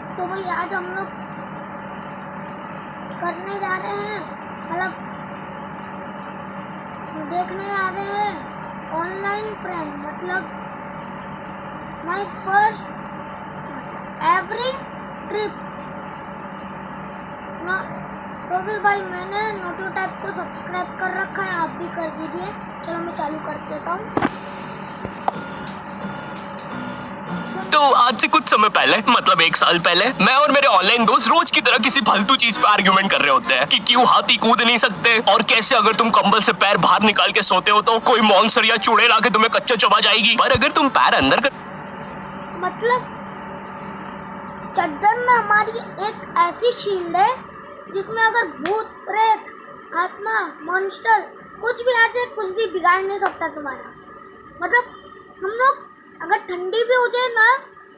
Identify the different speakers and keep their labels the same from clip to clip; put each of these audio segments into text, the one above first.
Speaker 1: तो भाई आज हम लोग करने जा रहे हैं, मतलब देखने जा रहे हैं ऑनलाइन फ्रेंड, मतलब माय फर्स्ट एवरी ट्रिप ना। तो फिर भाई मैंने नोटो टाइप को सब्सक्राइब कर रखा है, आप भी कर दीजिए। चलो मैं चालू कर देता हूँ।
Speaker 2: तो आज से कुछ समय पहले, मतलब 1 साल पहले, मैं और मेरे ऑनलाइन दोस्त रोज की तरह किसी फालतू चीज पे आर्ग्यूमेंट कर रहे होते हैं कि क्यों हाथी कूद नहीं सकते, और कैसे अगर तुम कंबल से पैर बाहर निकाल के सोते हो तो कोई मॉन्स्टर या चूड़ैल आके तुम्हें कच्चा चबा जाएगी, पर अगर तुम पैर अंदर कर...
Speaker 1: मतलब चद्दर में हमारी एक ऐसी शील्ड है जिसमें अगर भूत, प्रेत, आत्मा, मॉन्स्टर कुछ भी आ जाए, कुछ भी बिगाड़ नहीं सकता तुम्हारा। मतलब हम लोग अगर ठंडी भी हो जाए ना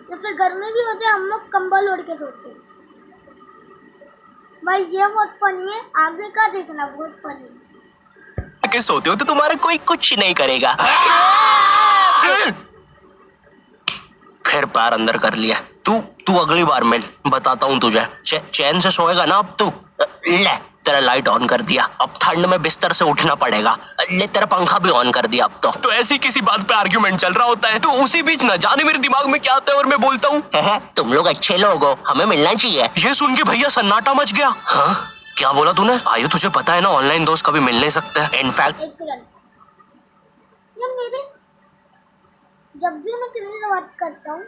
Speaker 1: या फिर गर्मी भी हो जाए, हम लोग कंबल ओढ़ के सोते हैं। भाई ये बहुत फनी है, आगे का देखना बहुत फनी है।
Speaker 2: के सोते हो तो तुम्हारा कोई कुछ नहीं करेगा। फिर पैर अंदर कर लिया। तू अगली बार मैं बताता हूँ तुझे, चैन से सोएगा ना अब तू। ले तेरा लाइट ऑन कर दिया, अब ठंड में बिस्तर से उठना पड़ेगा। ले तेरा पंखा भी ऑन कर दिया अब तो ऐसी किसी बात पे आर्ग्यूमेंट चल रहा होता है, तो उसी बीच न जाने मेरे दिमाग में क्या आता है और मैं बोलता हूँ, तुम लोग अच्छे लोग हो, हमें मिलना चाहिए। ये सुन के भैया सन्नाटा मच गया। हाँ क्या बोला तूने? आयु तुझे पता है ना ऑनलाइन दोस्त कभी मिल नहीं सकते। इनफैक्ट
Speaker 1: एक सेकंड, ये मेरे जब भी मैं किसी से बात करता हूँ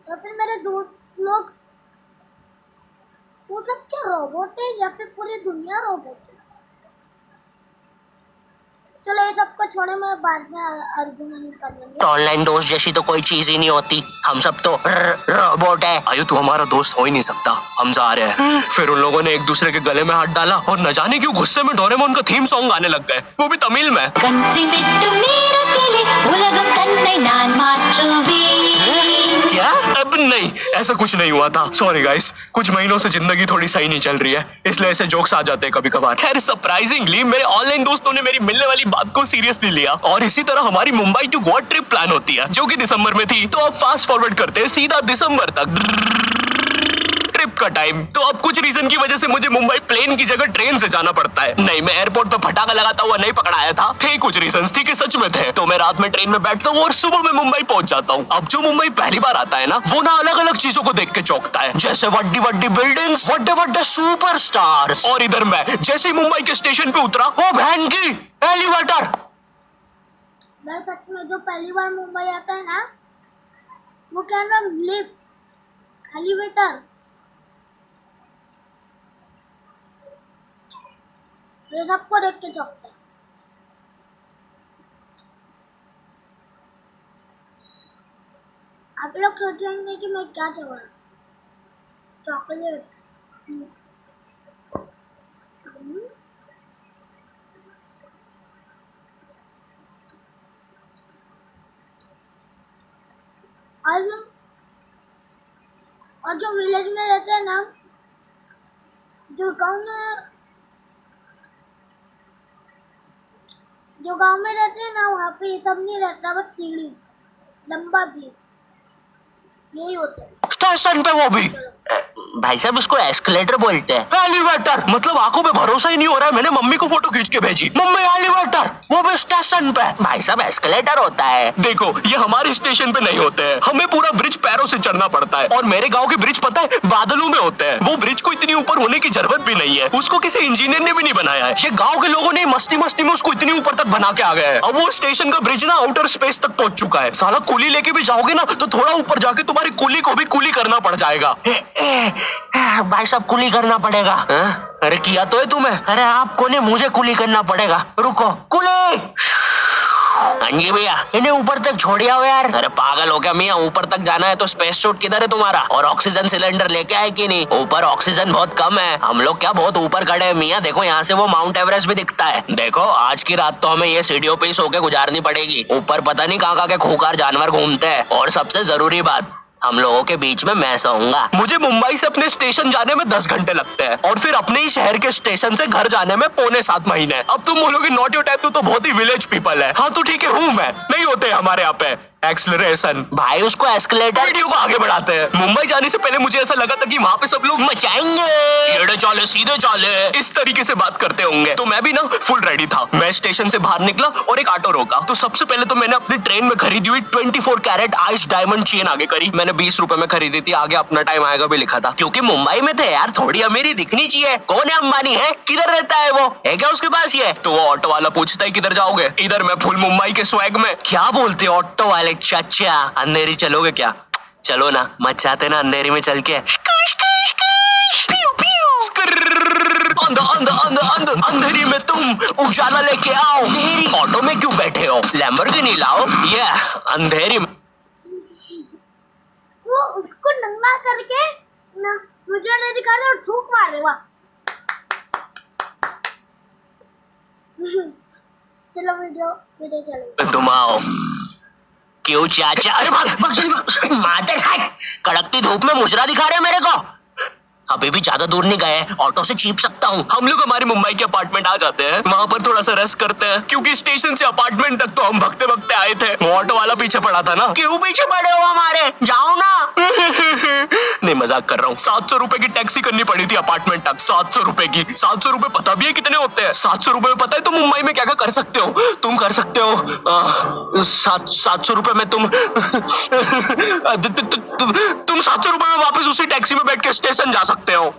Speaker 1: या फिर मेरे दोस्त लोग, वो सब क्या रोबोट है या फिर पूरी दुनिया रोबोट है? चलो ये सबको छोड़े, मैं बाद में आर्गुमेंट कर लूंगी।
Speaker 2: ऑनलाइन दोस्त जैसी तो कोई चीज ही नहीं होती, हम सब तो रोबोट है। आयु तू हमारा दोस्त हो ही नहीं सकता। हम जा रहे हैं। फिर उन लोगों ने एक दूसरे के गले में हाथ डाला और न जाने क्यों गुस्से में डोरेमोन का थीम सॉन्ग गाने लग गए, वो भी तमिल में। क्या? अब नहीं, ऐसा कुछ नहीं हुआ था। सॉरी गाइस, कुछ महीनों से जिंदगी थोड़ी सही नहीं चल रही है, इसलिए ऐसे जोक्स आ जाते हैं कभी कभार। खैर सरप्राइजिंगली मेरे ऑनलाइन दोस्तों ने मेरी मिलने वाली बात को सीरियसली लिया, और इसी तरह हमारी Mumbai to Goa trip plan होती है, जो कि दिसंबर में थी। तो अब फास्ट फॉरवर्ड करते हैं सीधा दिसंबर तक ट्रिप का टाइम। तो अब कुछ रीजन की वजह से मुझे मुंबई प्लेन की जगह ट्रेन से जाना पड़ता है। नहीं, मैं एयरपोर्ट पे फटाका लगाता हुआ नहीं पकड़ाया था, थे कुछ रीजंस, ठीक है सच में थे। तो मैं रात में ट्रेन में बैठता हूँ और सुबह में मुंबई पहुंच जाता हूँ। अब जो मुंबई पहली बार आता है ना, वो ना अलग अलग चीजों को देख के चौंकता है, जैसे वड्डी वड्डी बिल्डिंग्स, वड्डे वड्डे सुपरस्टार्स। और इधर मैं जैसे ही मुंबई के स्टेशन पे उतरा, ओ बहन की एलिवेटर।
Speaker 1: मैं सच में जो पहली बार मुंबई आता है ना, वो क्या नाम, लिफ्ट, एलिवेटर, ये सबको देख के चौंकता है। आप लोग सोचेंगे कि मैं क्या चाह रहा हूँ, चॉकलेट। और जो विलेज में रहते हैं ना, जो गांव में रहते हैं ना, वहाँ पे ये सब नहीं रहता, बस सीढ़ी, लंबा भी, यही होता है
Speaker 2: स्टेशन पे। वो भी भाई साहब उसको एस्केलेटर बोलते हैं। एलिवेटर मतलब आंखों पे भरोसा ही नहीं हो रहा है। मैंने मम्मी को फोटो खींच के भेजी, मम्मी एलिवेटर, वो भी स्टेशन पे। भाई साहब एस्केलेटर होता है। देखो ये हमारे स्टेशन पे नहीं होते हैं, हमें पूरा ब्रिज पैरों से चढ़ना पड़ता है। और मेरे गांव के ब्रिज पता है बादलों में होते हैं। वो ब्रिज को इतनी ऊपर होने की जरूरत भी नहीं है, उसको किसी इंजीनियर ने भी नहीं बनाया है। ये गाँव के लोगों ने मस्ती मस्ती में उसको इतनी ऊपर तक बना के आ गए हैं। अब वो स्टेशन का ब्रिज ना आउटर स्पेस तक पहुंच चुका है। साला कुली लेके भी जाओगे ना तो थोड़ा ऊपर जाके तुम्हारी कुली को भी कुली करना पड़ जाएगा। भाई साहब कुली करना पड़ेगा। अरे किया तो है तुम्हें? अरे आपको नहीं, मुझे कुली करना पड़ेगा। रुको, कुली। हाँ जी भैया, इन्हें ऊपर तक छोड़िया हो यार। अरे पागल हो क्या मियाँ, ऊपर तक जाना है तो स्पेस सूट किधर है तुम्हारा? और ऑक्सीजन सिलेंडर लेके आए कि नहीं? ऊपर ऑक्सीजन बहुत कम है, हम लोग क्या बहुत ऊपर खड़े हैं मियाँ। देखो यहाँ से वो माउंट एवरेस्ट भी दिखता है। देखो आज की रात तो हमें ये सीढ़ियों पे ही सो के गुजारनी पड़ेगी। ऊपर पता नहीं कहाँ के खूंखार जानवर घूमते हैं। और सबसे जरूरी बात, हम लोगों के बीच में मैं सोऊंगा। मुझे मुंबई से अपने स्टेशन जाने में 10 घंटे लगते हैं, और फिर अपने ही शहर के स्टेशन से घर जाने में 6.25 महीने। अब तुम बोलोगे नॉट योर टाइप, तो बहुत ही विलेज पीपल है। हाँ तो ठीक है, हूँ मैं, नहीं होते हमारे यहाँ पे। एक्सलरेशन। भाई उसको एस्केलेटर वीडियो को आगे बढ़ाते हैं। मुंबई जाने से पहले मुझे ऐसा लगा था कि वहाँ पे सब लोग मचाएंगे, एड़े चाले सीधे चाले इस तरीके से बात करते होंगे। तो मैं भी ना फुल रेडी था। मैं स्टेशन से बाहर निकला और एक ऑटो रोका। तो सबसे पहले तो मैंने अपनी ट्रेन में खरीदी हुई 24 कैरेट आइस डायमंड चेन आगे करी। मैंने 20 रुपए में खरीदी थी, आगे अपना टाइम आएगा भी लिखा था, क्योंकि मुंबई में थे यार, थोड़ी अमीरी दिखनी चाहिए। कौन है अंबानी, है किधर रहता है, वो है क्या उसके पास ये? तो वो ऑटो वाला पूछता है किधर जाओगे? इधर मैं फुल मुंबई के स्वैग में। क्या बोलते ऑटो वाले चाचा, अंधेरी चलोगे क्या? चलो ना, मचाते ना अंधेरी में चल के। अंधेरी में तुम उजाला लेके आओ। ऑटो में क्यों बैठे हो? लैम्बोर्गिनी लाओ। ये अंधेरी में
Speaker 1: वो उसको नंगा करके ना मुझे नहीं दिखा रहे और थूक मार रहे। वाह चलो वीडियो चलो।
Speaker 2: तुम आओ। क्यों चाचा? अरे मादर है, कड़कती धूप में मुजरा दिखा रहे मेरे को। अभी भी ज्यादा दूर नहीं गए, ऑटो से चीप सकता हूँ। हम लोग हमारे मुंबई के अपार्टमेंट आ जाते हैं, वहाँ पर थोड़ा सा रेस्ट करते हैं, क्योंकि स्टेशन से अपार्टमेंट तक तो हम भगते भगते आए थे। वो ऑटो वाला पीछे पड़ा था ना। क्यों पीछे पड़े हो हमारे? जाओ ना। नहीं मजाक कर रहा हूँ। 700 रुपए की टैक्सी करनी पड़ी थी अपार्टमेंट तक। 700 रुपए की। 700 रुपए पता भी है कितने होते हैं? 700 रुपए में पता है तुम मुंबई में क्या क्या कर सकते हो? तुम कर सकते हो 700 रुपए में तुम 700 रुपए में वापस उसी टैक्सी में बैठ के स्टेशन जा सकते हो।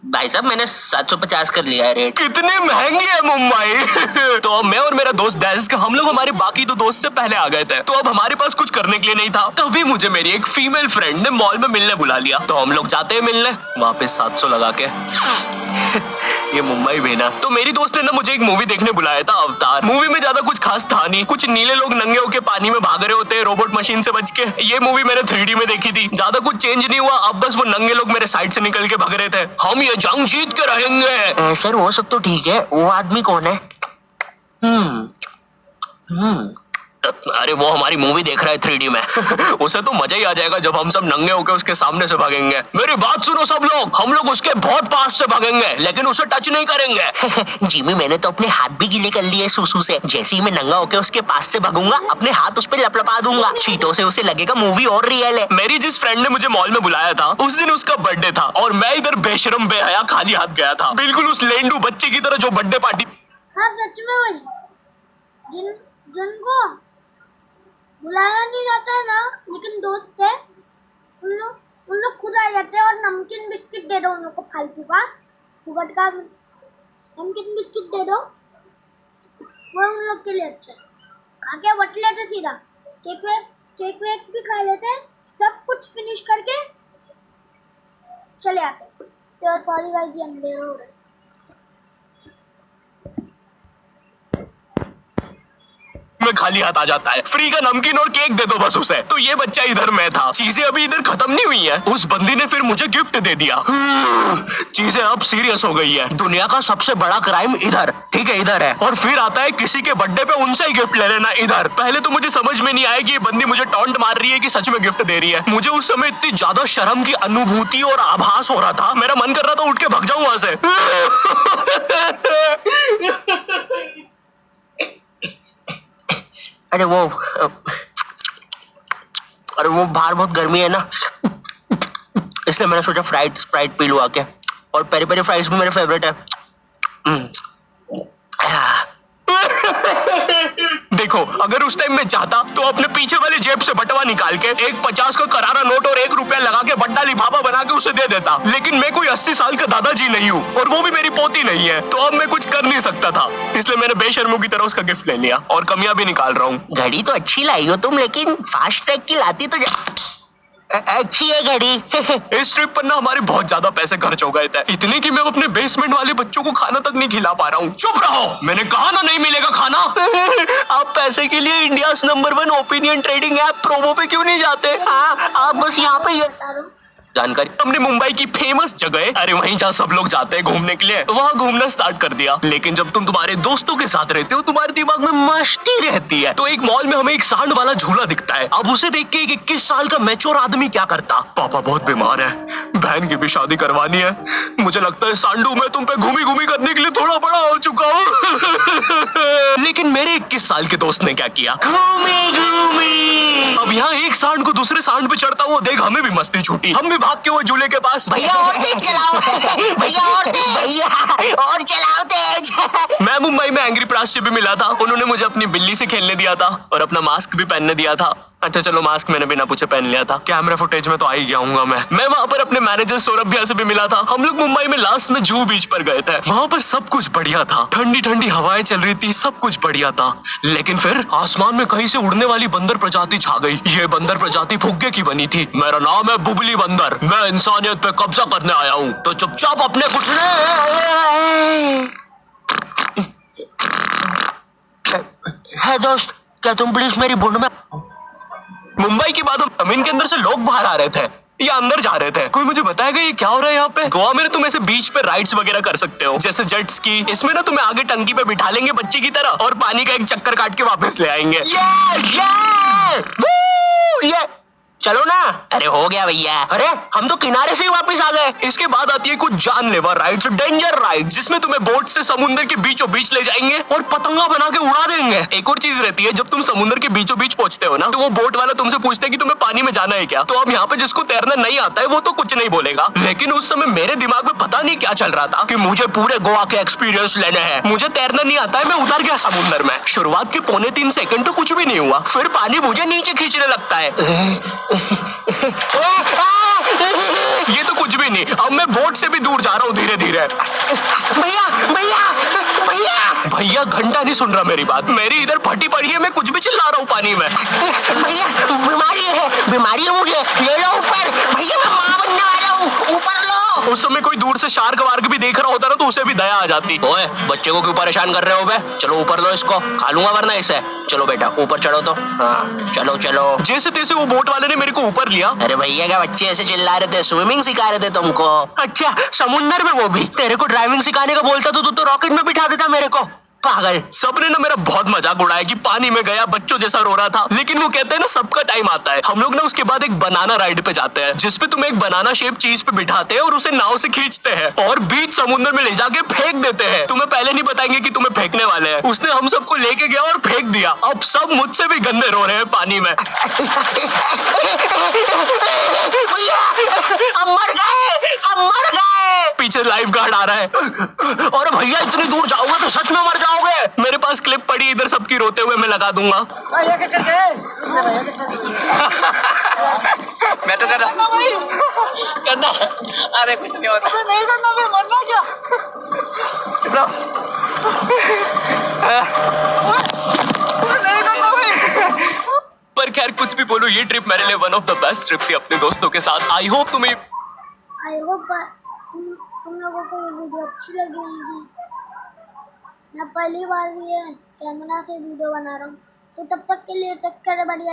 Speaker 2: भाई साहब मैंने 750 कर लिया है रेट। कितने महंगी है मुंबई। तो मैं और मेरा दोस्त डेस्क, हम लोग हमारे बाकी 2 दोस्त से पहले आ गए थे। तो अब हमारे पास कुछ करने के लिए नहीं था। तभी मुझे मेरी एक फीमेल फ्रेंड ने मॉल में मिलने बुला लिया। तो हम लोग जाते हैं मिलने, वापस 700 लगा के। ये मुंबई भी ना। तो मेरी दोस्त ने ना मुझे एक मूवी देखने बुलाया था, अवतार। मूवी में ज्यादा कुछ खास था नहीं। कुछ नीले लोग नंगे होके पानी में भाग रहे होते हैं रोबोट मशीन से बच के। ये मूवी मैंने 3D में देखी थी। ज्यादा कुछ चेंज नहीं हुआ, अब बस वो नंगे लोग मेरे साइड से निकल के भाग रहे थे। हम ये जंग जीत के रहेंगे। सर वो सब तो ठीक है, वो आदमी कौन है? अरे वो हमारी मूवी देख रहा है 3D में। उसे तो मजा ही आ जाएगा जब हम सब नंगे होकर उसके सामने से भागेंगे। मेरी बात सुनो सब लोग, हम लोग उसके बहुत पास से भागेंगे, लेकिन उसे टच नहीं करेंगे। जिमी मैंने तो अपने हाथ भी गीले कर लिए सुसु से। जैसे ही मैं नंगा होकर उसके पास से भागूंगा, अपने हाथ उस पर लपलपा दूंगा। चीटों से उसे लगेगा मूवी और रियल है। मेरी जिस फ्रेंड ने मुझे मॉल में बुलाया था, उस दिन उसका बर्थडे था और मैं इधर बेशरम बेहया खाली हाथ गया था, बिल्कुल उस लेंडू बच्चे की तरह जो बर्थडे पार्टी।
Speaker 1: हाँ सच में वही जिनको बुलाया नहीं जाता है ना, लेकिन दोस्त है, उन लोग खुद आ जाते हैं और नमकीन बिस्किट दे दो उन लोग को, फालतू का फुकट का नमकीन बिस्किट दे दो, वो उन लोग के लिए अच्छा है। खा के बट लेते सीधा, केक वेक भी खा लेते, सब कुछ फिनिश करके चले आते। तो सॉरी गाइस, ये अंधेरा हो रहा है।
Speaker 2: में खाली हाथ आ जाता है। फ्री का नमकीन और केक दे दो बस उसे। तो ये बच्चा इधर में था। चीजें अभी इधर खत्म नहीं हुई है। उस बंदी ने फिर मुझे गिफ्ट दे दिया। चीजें अब सीरियस हो गई है। दुनिया का सबसे बड़ा क्राइम इधर, ठीक है इधर है, और फिर आता है किसी के बर्थडे पे उनसे ही गिफ्ट ले लेना इधर। पहले तो मुझे समझ में नहीं आया कि ये बंदी मुझे टॉन्ट मार रही है कि सच में गिफ्ट दे रही है। मुझे उस समय इतनी ज्यादा शर्म की अनुभूति और आभास हो रहा था, मेरा मन कर रहा था उठ के भाग जाऊं वहां से। अरे वो बाहर बहुत गर्मी है ना, इसलिए मैंने सोचा स्प्राइट पी लूं आके। और पेरी पेरी फ्राइज भी मेरे फेवरेट है। देखो अगर उस टाइम में चाहता तो अपने पीछे वाली जेब से बटवा निकाल के एक 50 का करारा नोट और 1 रुपया लगा के बड्डा लिफाफा बना के उसे दे देता। लेकिन मैं कोई 80 साल का दादाजी नहीं हूँ और वो भी मेरी पोती नहीं है, तो अब मैं कुछ कर नहीं सकता था। इसलिए मैंने बेशर्मों की तरह उसका गिफ्ट ले लिया और कमियां भी निकाल रहा हूँ। घड़ी तो अच्छी लाई हो तुम, लेकिन फास्ट ट्रैक की लाती तो अच्छी है घड़ी। इस ट्रिप पर ना हमारे बहुत ज्यादा पैसे खर्च हो गए थे, इतने कि मैं अपने बेसमेंट वाले बच्चों को खाना तक नहीं खिला पा रहा हूँ। चुप रहो, मैंने कहा ना नहीं मिलेगा खाना। आप पैसे के लिए India's number 1 opinion trading app promo पे क्यों नहीं जाते? हाँ आप बस यहाँ पे जानकारी। हमने मुंबई की फेमस जगह, अरे वहीं जहाँ सब लोग जाते हैं घूमने के लिए, वहाँ घूमना स्टार्ट कर दिया। लेकिन जब तुम तुम्हारे दोस्तों के साथ रहते हो तुम्हारे दिमाग में मस्ती रहती है। तो एक मॉल में हमें एक सांड वाला झूला दिखता है। अब उसे देख के एक 21 साल का मैच्योर आदमी क्या करता, पापा बहुत बीमार है, बहन की भी शादी करवानी है, मुझे लगता है सांडू मैं तुम पे घूमी घूमी करने के लिए थोड़ा बड़ा हो चुका हूँ। लेकिन मेरे 21 साल के दोस्त ने क्या किया, घूमी घूमी। अब यहाँ एक सांड को दूसरे सांड पे चढ़ता हुआ देख हमें भी मस्ती छूटी। हम भी भाग के वो झूले के पास,
Speaker 3: भैया और तेज चलाओ, भैया और तेज, भैया और चलाओ तेज।
Speaker 2: मैं मुंबई में एंग्री प्रास से भी मिला था। उन्होंने मुझे अपनी बिल्ली से खेलने दिया था और अपना मास्क भी पहनने दिया था। अच्छा चलो मास्क मैंने बिना पूछे पहन लिया था, कैमरा फुटेज में तो आ ही गया हूँ मैं वहाँ पर अपने मैनेजर सौरभ भैया से भी मिला था। हम लोग मुंबई में लास्ट में जुहू बीच पर गए थे। वहाँ पर सब कुछ बढ़िया था, ठंडी ठंडी हवाएं चल रही थी, सब कुछ बढ़िया था। लेकिन फिर आसमान में कहीं से उड़ने वाली बंदर प्रजाति छा गई। ये बंदर प्रजाति फुग्गे की बनी थी। मेरा नाम है बुबली बंदर, मैं इंसानियत पे कब्जा करने आया हूँ, तो चुपचाप अपने कुछ है दोस्त, क्या तुम प्लीज मेरी बुंड में। मुंबई की बात, हम जमीन के अंदर से लोग बाहर आ रहे थे या अंदर जा रहे थे। कोई मुझे बताएगा ये क्या हो रहा है यहाँ पे। गोवा में तुम ऐसे बीच पे राइड्स वगैरह कर सकते हो, जैसे जेट स्की। इसमें ना तुम्हें आगे टंकी पे बिठा लेंगे बच्चे की तरह और पानी का एक चक्कर काट के वापस ले आएंगे। ये चलो ना।
Speaker 3: अरे हो गया भैया।
Speaker 2: अरे हम तो किनारे से ही वापस आ गए। इसके बाद आती है कुछ जानलेवा राइड्स, डेंजर राइड, जिसमें तुम्हें बोट से समुद्र के बीचों बीच ले जाएंगे और पतंगा बना के उड़ा देंगे। एक और चीज रहती है, जब तुम समुद्र के बीचों बीच पहुंचते हो ना, तो वो बोट वाला तुमसे पूछते हैं कि तुम्हें पानी में जाना है क्या। तो अब यहाँ पे जिसको तैरना नहीं आता है वो तो कुछ नहीं बोलेगा। लेकिन उस समय मेरे दिमाग में पता नहीं क्या चल रहा था कि मुझे पूरे गोवा के एक्सपीरियंस लेने हैं। मुझे तैरना नहीं आता है, मैं उतर गया समुद्र में। शुरुआत के 2.25 सेकंड तो कुछ भी नहीं हुआ, फिर पानी मुझे नीचे खींचने लगता है। ये तो कुछ भी नहीं, अब मैं बोट से भी दूर जा रहा हूँ धीरे धीरे।
Speaker 3: भैया भैया भैया
Speaker 2: भैया घंटा नहीं सुन रहा मेरी बात, मेरी इधर फटी पड़ी है, मैं कुछ भी चिल्ला रहा हूँ पानी में।
Speaker 3: भैया बीमारी है मुझे, ले लो ऊपर। भैया मैं माँ बनने वाला हूँ, ऊपर लो।
Speaker 2: उस समय कोई दूर से शार्क वार्क भी देख रहा होता ना तो उसे भी दया आ जाती। ओए बच्चे को क्यों परेशान कर रहे हो बे, चलो ऊपर लो, इसको खा लूंगा वरना इसे। चलो बेटा ऊपर चढ़ो तो। हाँ चलो चलो। जैसे तैसे वो बोट वाले ने मेरे को ऊपर लिया।
Speaker 3: अरे भैया क्या बच्चे ऐसे चिल्ला रहे थे, स्विमिंग सिखा रहे थे तुमको।
Speaker 2: अच्छा समुंदर में वो भी। तेरे को ड्राइविंग सिखाने का बोलता तो तू तो रॉकेट में बिठा देता मेरे को, पागल। सबने ना मेरा बहुत मजाक उड़ाया कि पानी में गया बच्चों जैसा रो रहा था। लेकिन वो कहते हैं ना सबका टाइम आता है। हम लोग ना उसके बाद एक बनाना राइड पे जाते हैं, जिसपे तुम्हें एक बनाना शेप चीज पे बिठाते हैं और उसे नाव से खींचते हैं और बीच समुद्र में ले जाके फेंक देते हैं। तुम्हें पहले नहीं बताएंगे कि तुम्हें फेंकने वाले हैं। उसने हम सबको लेके गया और फेंक दिया। अब सब मुझसे भी गंदे रो रहे हैं पानी में।
Speaker 3: भैया हम मर गए।
Speaker 2: पीछे लाइफ गार्ड आ रहा है। और भैया इतनी दूर जाओगे तो सच में मर जाओगे। मेरे पास क्लिप पड़ी इधर सबकी रोते हुए, मैं लगा दूंगा।
Speaker 4: मैं तो करना अरे कुछ नहीं होता,
Speaker 3: नहीं करना भाई, मरना क्या। नहीं करना भाई।
Speaker 2: पर खैर कुछ भी बोलो, ये ट्रिप मेरे लिए one of the best trip थी अपने दोस्तों के साथ। आई होप तुम्हें
Speaker 1: आई होप तुम लोगों को ये वीडियो अच्छी लगी होगी। मैं पहली बार ये कैमरा से वीडियो बना रहा हूँ, तो तब तक के लिए टेक केयर, बढ़िया।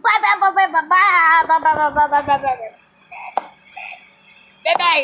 Speaker 1: Bye bye bye bye bye bye bye bye bye bye bye bye.